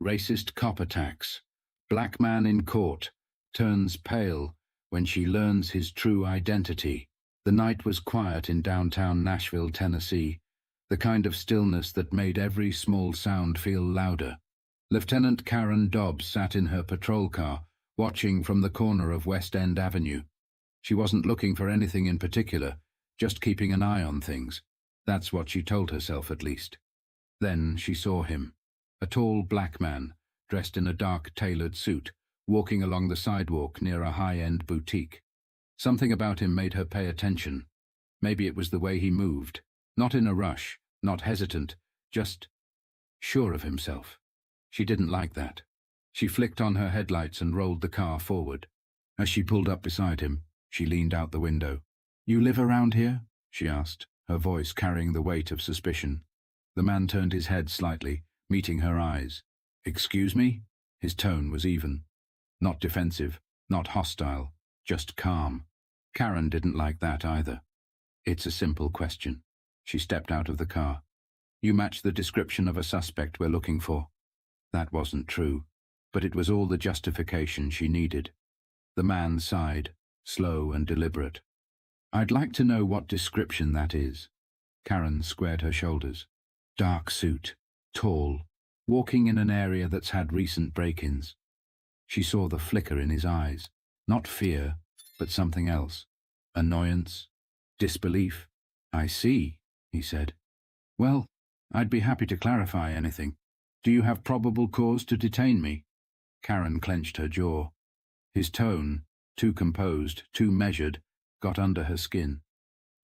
Racist cop attacks. Black man in court turns pale when she learns his true identity. The night was quiet in downtown Nashville, Tennessee, the kind of stillness that made every small sound feel louder. Lieutenant Karen Dobbs sat in her patrol car, watching from the corner of West End Avenue. She wasn't looking for anything in particular, just keeping an eye on things. That's what she told herself, at least. Then she saw him, a tall black man, dressed in a dark tailored suit, walking along the sidewalk near a high-end boutique. Something about him made her pay attention. Maybe it was the way he moved, not in a rush, not hesitant, just sure of himself. She didn't like that. She flicked on her headlights and rolled the car forward. As she pulled up beside him, she leaned out the window. "You live around here?" she asked, her voice carrying the weight of suspicion. The man turned his head slightly, meeting her eyes. "Excuse me?" His tone was even. Not defensive, not hostile, just calm. Karen didn't like that either. "It's a simple question." She stepped out of the car. "You match the description of a suspect we're looking for." That wasn't true, but it was all the justification she needed. The man sighed, slow and deliberate. "I'd like to know what description that is." Karen squared her shoulders. "Dark suit, tall, walking in an area that's had recent break-ins." She saw the flicker in his eyes. Not fear, but something else. Annoyance, disbelief. "I see," he said. "Well, I'd be happy to clarify anything. Do you have probable cause to detain me?" Karen clenched her jaw. His tone, too composed, too measured, got under her skin.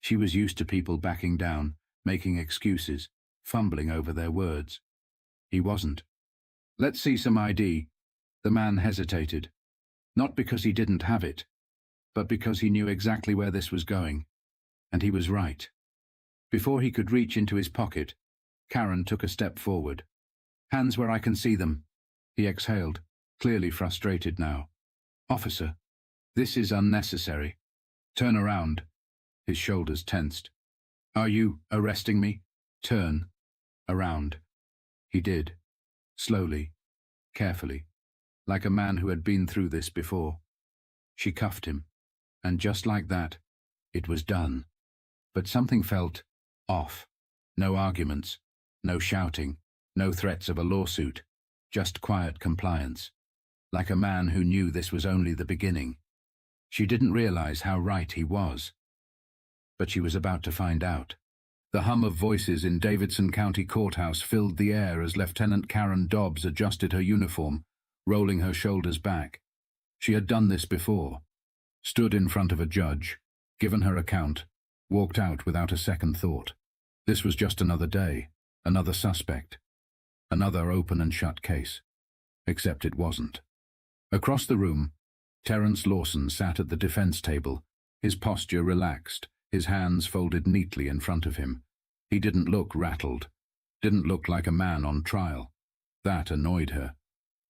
She was used to people backing down, making excuses, fumbling over their words. He wasn't. "Let's see some ID." The man hesitated. Not because he didn't have it, but because he knew exactly where this was going. And he was right. Before he could reach into his pocket, Karen took a step forward. "Hands where I can see them." He exhaled, clearly frustrated now. "Officer, this is unnecessary." "Turn around." His shoulders tensed. "Are you arresting me?" "Turn around." He did, slowly, carefully, like a man who had been through this before. She cuffed him, and just like that, it was done. But something felt off. No arguments, no shouting, no threats of a lawsuit, just quiet compliance, like a man who knew this was only the beginning. She didn't realize how right he was. But she was about to find out. The hum of voices in Davidson County Courthouse filled the air as Lieutenant Karen Dobbs adjusted her uniform, rolling her shoulders back. She had done this before. Stood in front of a judge, given her account, walked out without a second thought. This was just another day, another suspect, another open and shut case. Except it wasn't. Across the room, Terence Lawson sat at the defense table, his posture relaxed, his hands folded neatly in front of him. He didn't look rattled, didn't look like a man on trial. That annoyed her.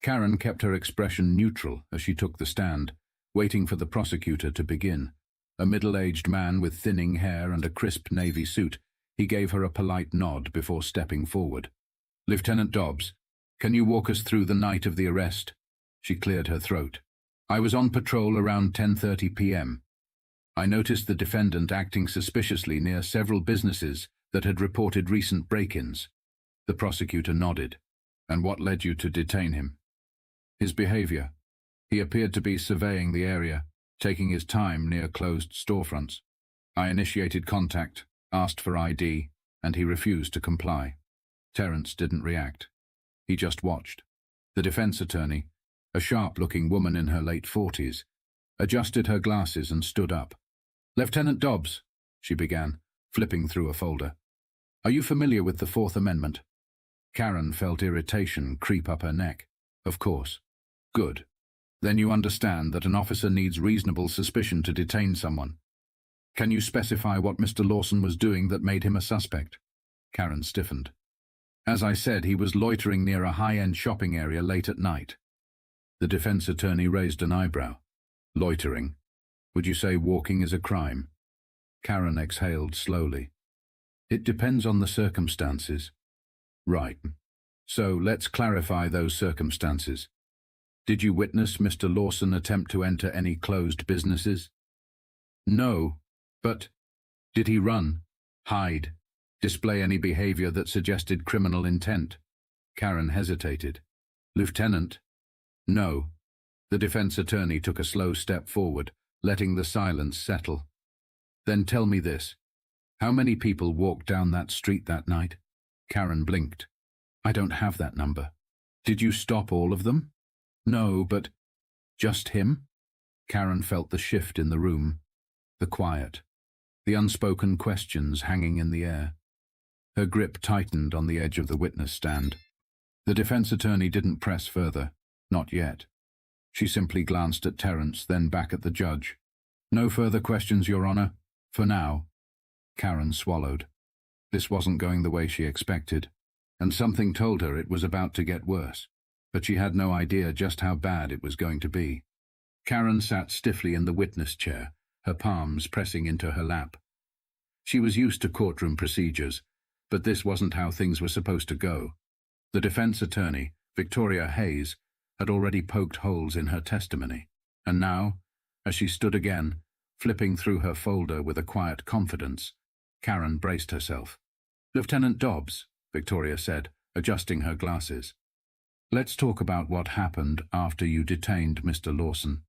Karen kept her expression neutral as she took the stand, waiting for the prosecutor to begin. A middle-aged man with thinning hair and a crisp navy suit, he gave her a polite nod before stepping forward. "Lieutenant Dobbs, can you walk us through the night of the arrest?" She cleared her throat. "I was on patrol around 10:30 p.m. I noticed the defendant acting suspiciously near several businesses that had reported recent break-ins." The prosecutor nodded. "And what led you to detain him?" "His behavior. He appeared to be surveying the area, taking his time near closed storefronts. I initiated contact, asked for ID, and he refused to comply." Terence didn't react. He just watched. The defense attorney, a sharp-looking woman in her late 40s, adjusted her glasses and stood up. "Lieutenant Dobbs," she began, flipping through a folder. "Are you familiar with the Fourth Amendment?" Karen felt irritation creep up her neck. "Of course." "Good. Then you understand that an officer needs reasonable suspicion to detain someone. Can you specify what Mr. Lawson was doing that made him a suspect?" Karen stiffened. "As I said, he was loitering near a high-end shopping area late at night." The defense attorney raised an eyebrow. "Loitering? Would you say walking is a crime?" Karen exhaled slowly. "It depends on the circumstances." "Right. So let's clarify those circumstances. Did you witness Mr. Lawson attempt to enter any closed businesses? No, but did he run, hide, display any behavior that suggested criminal intent? Karen hesitated. Lieutenant? No. The defense attorney took a slow step forward, letting the silence settle. Then tell me this. How many people walked down that street that night? Karen blinked. I don't have that number. Did you stop all of them? No, but just him? Karen felt the shift in the room, the quiet, the unspoken questions hanging in the air. Her grip tightened on the edge of the witness stand. The defense attorney didn't press further, not yet. She simply glanced at Terence, then back at the judge. No further questions, Your Honor, for now. Karen swallowed. This wasn't going the way she expected, and something told her it was about to get worse, but she had no idea just how bad it was going to be. Karen sat stiffly in the witness chair, her palms pressing into her lap. She was used to courtroom procedures, but this wasn't how things were supposed to go. The defense attorney, Victoria Hayes, had already poked holes in her testimony, and now, as she stood again, flipping through her folder with a quiet confidence, Karen braced herself. Lieutenant Dobbs, Victoria said, adjusting her glasses. Let's talk about what happened after you detained Mr. Lawson.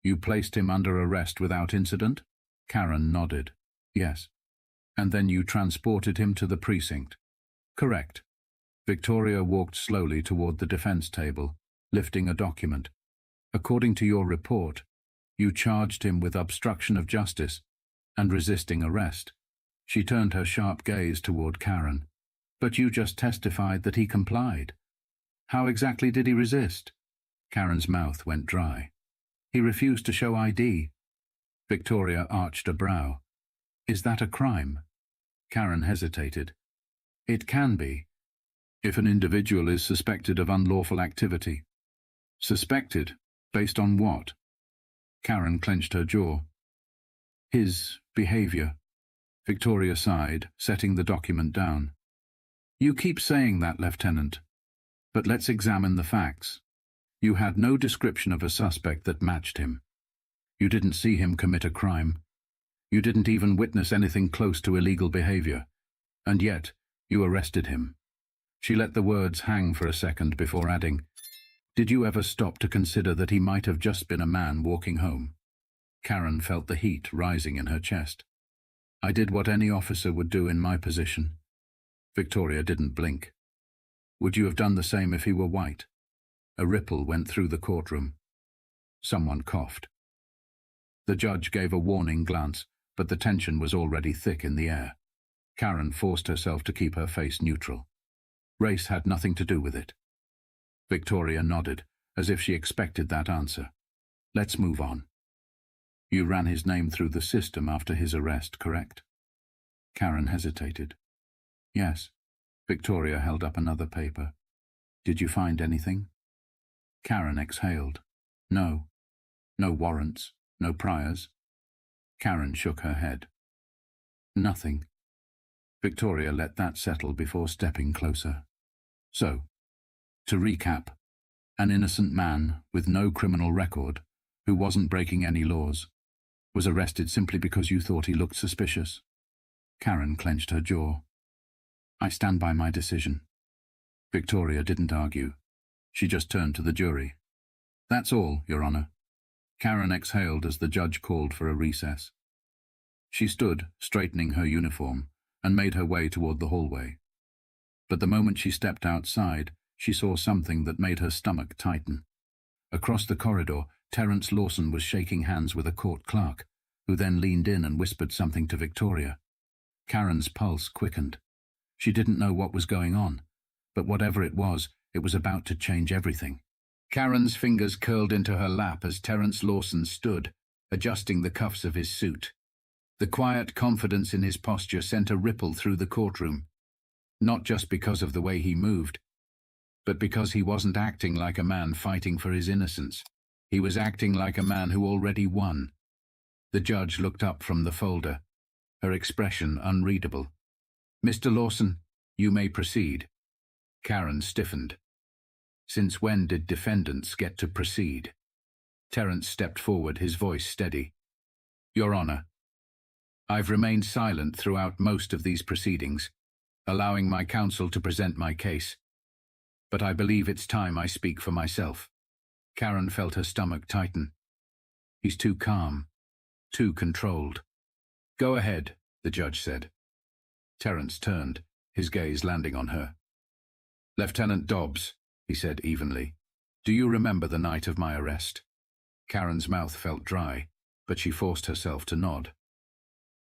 You placed him under arrest without incident? Karen nodded. Yes. And then you transported him to the precinct? Correct. Victoria walked slowly toward the defense table, lifting a document. According to your report, you charged him with obstruction of justice and resisting arrest. She turned her sharp gaze toward Karen. But you just testified that he complied. How exactly did he resist? Karen's mouth went dry. He refused to show ID. Victoria arched a brow. Is that a crime? Karen hesitated. It can be, if an individual is suspected of unlawful activity. Suspected? Based on what? Karen clenched her jaw. His behavior. Victoria sighed, setting the document down. You keep saying that, Lieutenant. But let's examine the facts. You had no description of a suspect that matched him. You didn't see him commit a crime. You didn't even witness anything close to illegal behavior. And yet, you arrested him. She let the words hang for a second before adding, Did you ever stop to consider that he might have just been a man walking home? Karen felt the heat rising in her chest. I did what any officer would do in my position. Victoria didn't blink. Would you have done the same if he were white? A ripple went through the courtroom. Someone coughed. The judge gave a warning glance, but the tension was already thick in the air. Karen forced herself to keep her face neutral. Race had nothing to do with it. Victoria nodded, as if she expected that answer. Let's move on. You ran his name through the system after his arrest, correct? Karen hesitated. Yes. Victoria held up another paper. Did you find anything? Karen exhaled. No. No warrants, no priors. Karen shook her head. Nothing. Victoria let that settle before stepping closer. So, to recap, an innocent man with no criminal record, who wasn't breaking any laws, was arrested simply because you thought he looked suspicious. Karen clenched her jaw. I stand by my decision. Victoria didn't argue. She just turned to the jury. That's all, Your Honor. Karen exhaled as the judge called for a recess. She stood, straightening her uniform, and made her way toward the hallway. But the moment she stepped outside, she saw something that made her stomach tighten. Across the corridor, Terence Lawson was shaking hands with a court clerk, who then leaned in and whispered something to Victoria. Karen's pulse quickened. She didn't know what was going on, but whatever it was about to change everything. Karen's fingers curled into her lap as Terence Lawson stood, adjusting the cuffs of his suit. The quiet confidence in his posture sent a ripple through the courtroom, not just because of the way he moved, but because he wasn't acting like a man fighting for his innocence. He was acting like a man who already won. The judge looked up from the folder, her expression unreadable. Mr. Lawson, you may proceed. Karen stiffened. Since when did defendants get to proceed? Terence stepped forward, his voice steady. Your Honor, I've remained silent throughout most of these proceedings, allowing my counsel to present my case. But I believe it's time I speak for myself. Karen felt her stomach tighten. He's too calm, too controlled. Go ahead, the judge said. Terence turned, his gaze landing on her. Lieutenant Dobbs, he said evenly, do you remember the night of my arrest? Karen's mouth felt dry, but she forced herself to nod.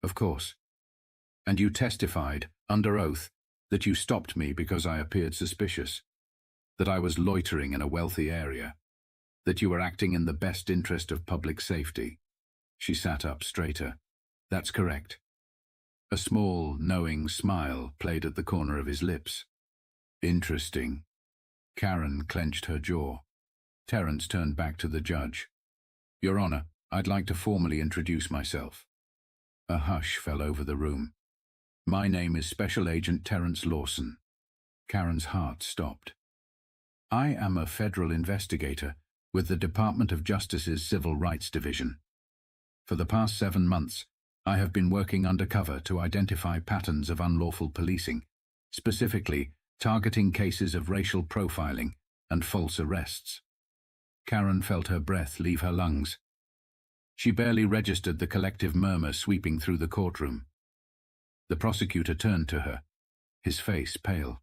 Of course. And you testified, under oath, that you stopped me because I appeared suspicious, that I was loitering in a wealthy area, that you were acting in the best interest of public safety. She sat up straighter. That's correct. A small, knowing smile played at the corner of his lips. Interesting. Karen clenched her jaw. Terence turned back to the judge. Your Honor, I'd like to formally introduce myself. A hush fell over the room. My name is Special Agent Terence Lawson. Karen's heart stopped. I am a federal investigator with the Department of Justice's Civil Rights Division. For the past 7 months, I have been working undercover to identify patterns of unlawful policing, specifically targeting cases of racial profiling and false arrests. Karen felt her breath leave her lungs. She barely registered the collective murmur sweeping through the courtroom. The prosecutor turned to her, his face pale.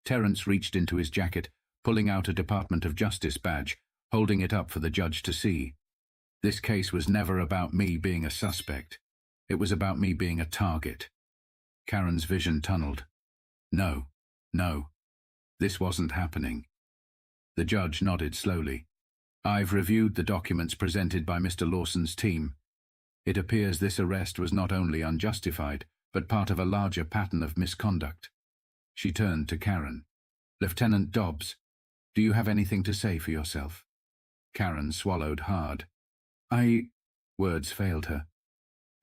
Terence reached into his jacket, pulling out a Department of Justice badge, holding it up for the judge to see. This case was never about me being a suspect. It was about me being a target. Karen's vision tunneled. No, this wasn't happening. The judge nodded slowly. I've reviewed the documents presented by Mr. Lawson's team. It appears this arrest was not only unjustified, but part of a larger pattern of misconduct. She turned to Karen. Lieutenant Dobbs, do you have anything to say for yourself? Karen swallowed hard. Words failed her.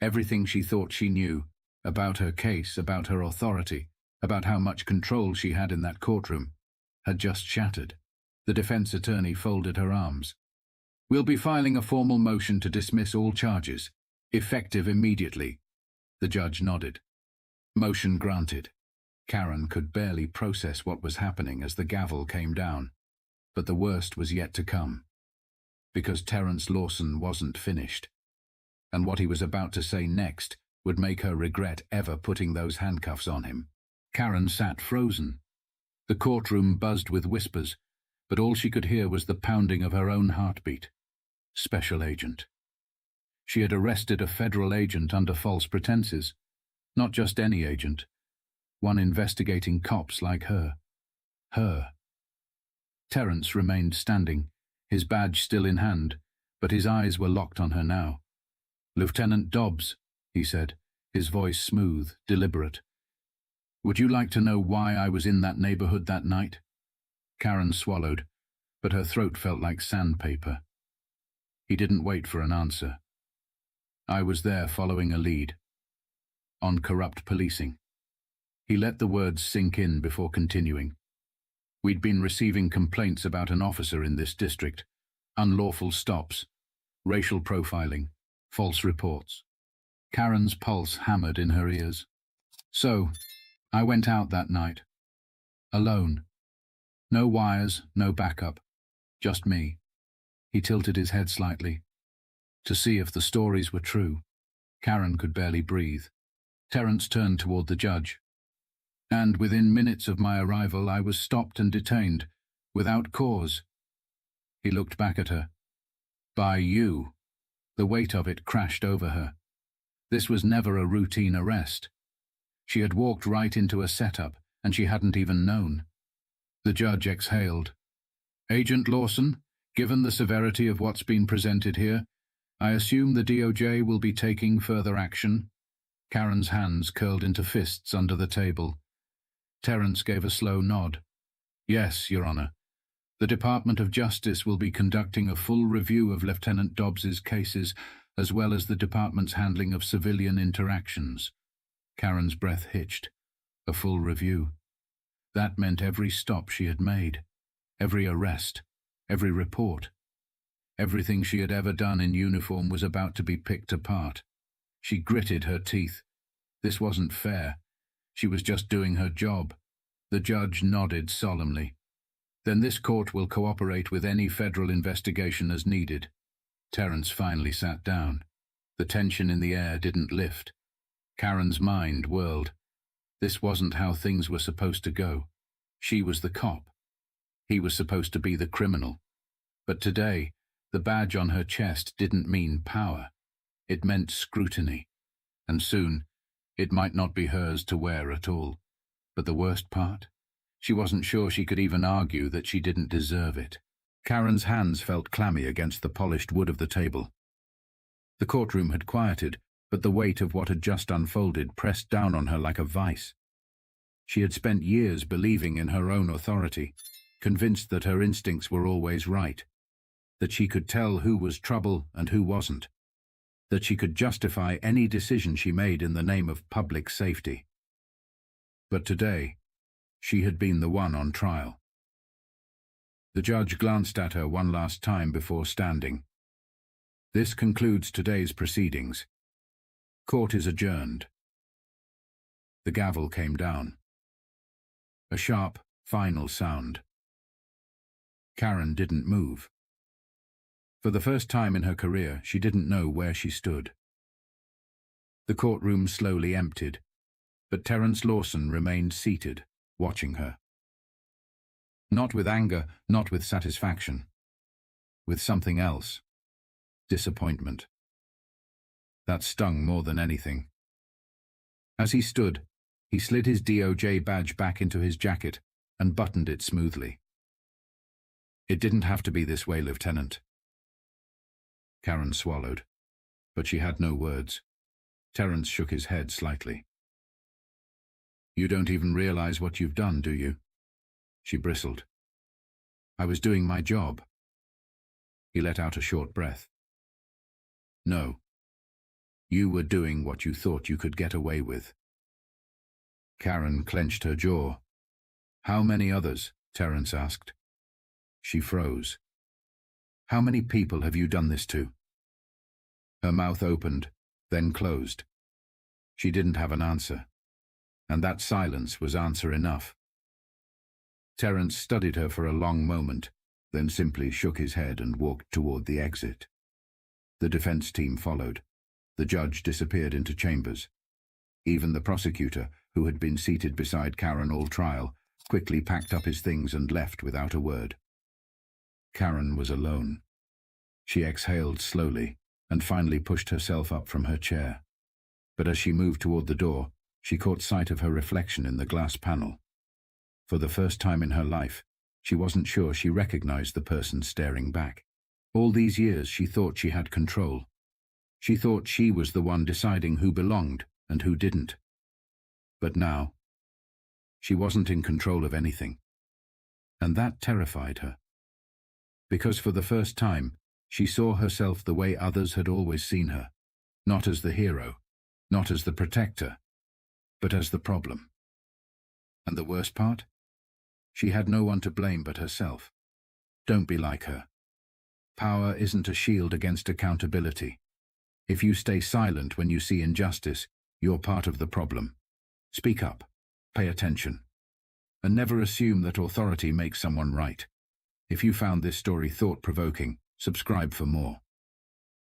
Everything she thought she knew, about her case, about her authority, about how much control she had in that courtroom, had just shattered. The defense attorney folded her arms. We'll be filing a formal motion to dismiss all charges, effective immediately. The judge nodded. Motion granted. Karen could barely process what was happening as the gavel came down. But the worst was yet to come. Because Terence Lawson wasn't finished. And what he was about to say next would make her regret ever putting those handcuffs on him. Karen sat frozen. The courtroom buzzed with whispers, but all she could hear was the pounding of her own heartbeat. Special agent. She had arrested a federal agent under false pretenses. Not just any agent. One investigating cops like her. Her. Terence remained standing, his badge still in hand, but his eyes were locked on her now. Lieutenant Dobbs, he said, his voice smooth, deliberate. Would you like to know why I was in that neighborhood that night? Karen swallowed, but her throat felt like sandpaper. He didn't wait for an answer. I was there following a lead. On corrupt policing. He let the words sink in before continuing. We'd been receiving complaints about an officer in this district, unlawful stops, racial profiling, false reports. Karen's pulse hammered in her ears. So, I went out that night. Alone. No wires, no backup. Just me. He tilted his head slightly. To see if the stories were true. Karen could barely breathe. Terence turned toward the judge. And within minutes of my arrival I was stopped and detained, without cause. He looked back at her. By you. The weight of it crashed over her. This was never a routine arrest. She had walked right into a setup, and she hadn't even known. The judge exhaled. Agent Lawson, given the severity of what's been presented here, I assume the DOJ will be taking further action. Karen's hands curled into fists under the table. Terence gave a slow nod. Yes, Your Honor. The Department of Justice will be conducting a full review of Lieutenant Dobbs's cases, as well as the department's handling of civilian interactions. Karen's breath hitched. A full review. That meant every stop she had made, every arrest, every report. Everything she had ever done in uniform was about to be picked apart. She gritted her teeth. This wasn't fair. She was just doing her job. The judge nodded solemnly. Then this court will cooperate with any federal investigation as needed. Terence finally sat down. The tension in the air didn't lift. Karen's mind whirled. This wasn't how things were supposed to go. She was the cop. He was supposed to be the criminal. But today, the badge on her chest didn't mean power. It meant scrutiny. And soon, it might not be hers to wear at all. But the worst part? She wasn't sure she could even argue that she didn't deserve it. Karen's hands felt clammy against the polished wood of the table. The courtroom had quieted, but the weight of what had just unfolded pressed down on her like a vice. She had spent years believing in her own authority, convinced that her instincts were always right, that she could tell who was trouble and who wasn't, that she could justify any decision she made in the name of public safety. But today, she had been the one on trial. The judge glanced at her one last time before standing. This concludes today's proceedings. Court is adjourned. The gavel came down. A sharp, final sound. Karen didn't move. For the first time in her career, she didn't know where she stood. The courtroom slowly emptied, but Terence Lawson remained seated, watching her. Not with anger, not with satisfaction. With something else. Disappointment. That stung more than anything. As he stood, he slid his DOJ badge back into his jacket and buttoned it smoothly. It didn't have to be this way, Lieutenant. Karen swallowed, but she had no words. Terence shook his head slightly. You don't even realize what you've done, do you? She bristled. I was doing my job. He let out a short breath. No. You were doing what you thought you could get away with. Karen clenched her jaw. How many others? Terence asked. She froze. How many people have you done this to? Her mouth opened, then closed. She didn't have an answer, and that silence was answer enough. Terence studied her for a long moment, then simply shook his head and walked toward the exit. The defense team followed. The judge disappeared into chambers. Even the prosecutor, who had been seated beside Karen all trial, quickly packed up his things and left without a word. Karen was alone. She exhaled slowly and finally pushed herself up from her chair. But as she moved toward the door, she caught sight of her reflection in the glass panel. For the first time in her life, she wasn't sure she recognized the person staring back. All these years she thought she had control. She thought she was the one deciding who belonged and who didn't. But now, she wasn't in control of anything. And that terrified her. Because for the first time, she saw herself the way others had always seen her. Not as the hero, not as the protector, but as the problem. And the worst part? She had no one to blame but herself. Don't be like her. Power isn't a shield against accountability. If you stay silent when you see injustice, you're part of the problem. Speak up, pay attention, and never assume that authority makes someone right. If you found this story thought-provoking, subscribe for more.